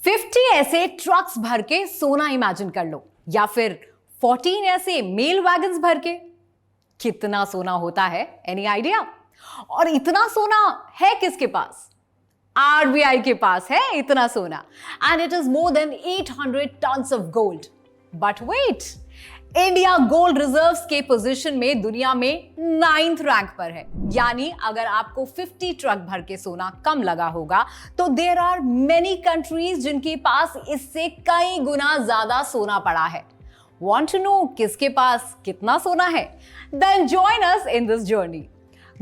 50 ऐसे ट्रक्स भर के सोना इमेजिन कर लो, या फिर 14 ऐसे मेल वैगन्स भर के। कितना सोना होता है, एनी आइडिया? और इतना सोना है किसके पास? आरबीआई के पास है इतना सोना, and it is more than 800 tons of gold. But wait, India gold reserves के पोजीशन में दुनिया में 9th रैंक पर है। यानी अगर आपको 50 ट्रक भर के सोना कम लगा होगा, तो देयर आर मेनी कंट्रीज जिनके पास इससे कई गुना ज्यादा सोना पड़ा है। Want to know किसके पास कितना सोना है? Then join us in this journey.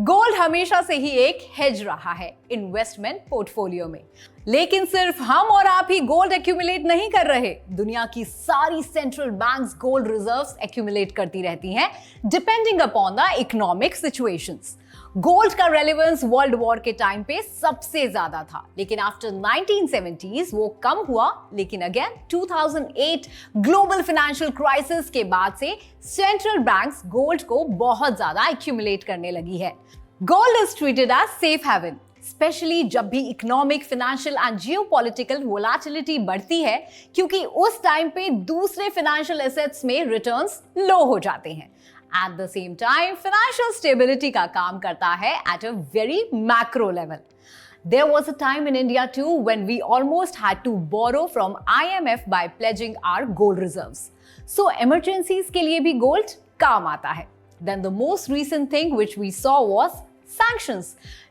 Gold हमेशा से ही एक हेज रहा है इन्वेस्टमेंट पोर्टफोलियो में, लेकिन सिर्फ हम और आप ही गोल्ड एक्यूमुलेट नहीं कर रहे। दुनिया की सारी central banks gold reserves accumulate करती रहती हैं, depending upon the economic situations. Gold का रेलेवेंस वर्ल्ड वॉर के टाइम पे सबसे ज्यादा था, लेकिन आफ्टर 1970s वो कम हुआ। लेकिन अगेन 2008 ग्लोबल फाइनेंशियल क्राइसिस के बाद से सेंट्रल बैंक्स गोल्ड को बहुत ज्यादा एक्यूमुलेट करने लगी है। Gold is treated as safe haven, specially जब भी economic, financial and geopolitical volatility बढ़ती है, क्योंकि उस टाइम पे दूसरे फाइनेंशियल एसेट्स में रिटर्न्स लो हो जाते हैं। At the same time, financial stability का काम करता है at a very macro level. There was a time in India too when we almost had to borrow from IMF by pledging our gold reserves. So emergencies के लिए भी gold काम आता है. Then the most recent thing which we saw was sanctions.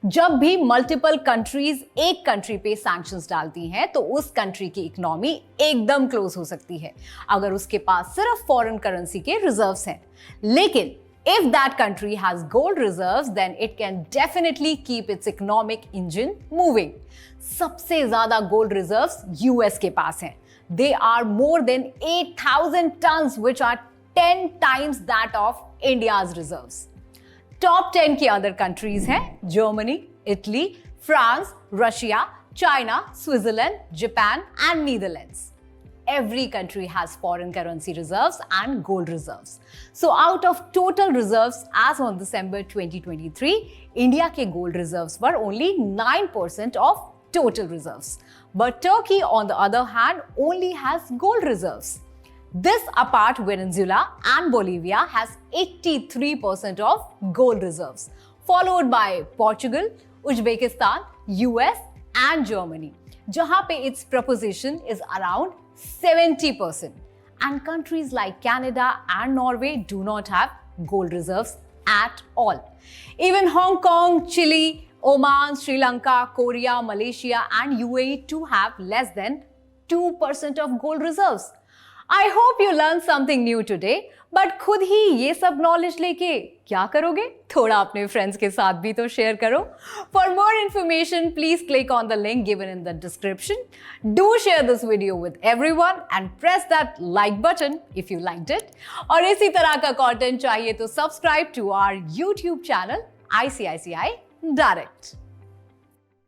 जब भी multiple countries एक country पे सैंक्शंस डालती हैं, तो उस कंट्री की इकोनॉमी एकदम क्लोज हो सकती है अगर उसके पास सिर्फ फॉरेन करेंसी के रिजर्व्स हैं। लेकिन if that country has gold reserves, then it can definitely keep its economic engine moving. सबसे ज्यादा गोल्ड रिजर्व्स यूएस के पास हैं। They are more than 8,000 tons, which are 10 times that of India's reserves. Top 10 की other countries हैं Germany, Italy, France, Russia, China, Switzerland, Japan and Netherlands. Every country has foreign currency reserves and gold reserves. So out of total reserves as on December 2023, India के gold reserves were only 9% of total reserves. But Turkey, on the other hand, only has gold reserves. This apart, Venezuela and Bolivia has 83% of gold reserves, followed by Portugal, Uzbekistan, US and Germany, जहां पे its proportion is around 70%. And countries like Canada and Norway do not have gold reserves at all. Even Hong Kong, Chile, Oman, Sri Lanka, Korea, Malaysia and UAE too have less than 2% of gold reserves. I hope you learned something new today, but खुद ही ये सब knowledge लेके क्या करोगे? थोड़ा अपने friends के साथ भी तो शेयर करो। For more information, please click on the link given in the description. Do share this video with everyone and press that like button if you liked it. और इसी तरह का content चाहिए तो subscribe to our YouTube channel ICICI Direct.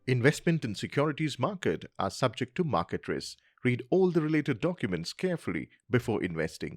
Investment in securities market are subject to market risk. Read all the related documents carefully before investing.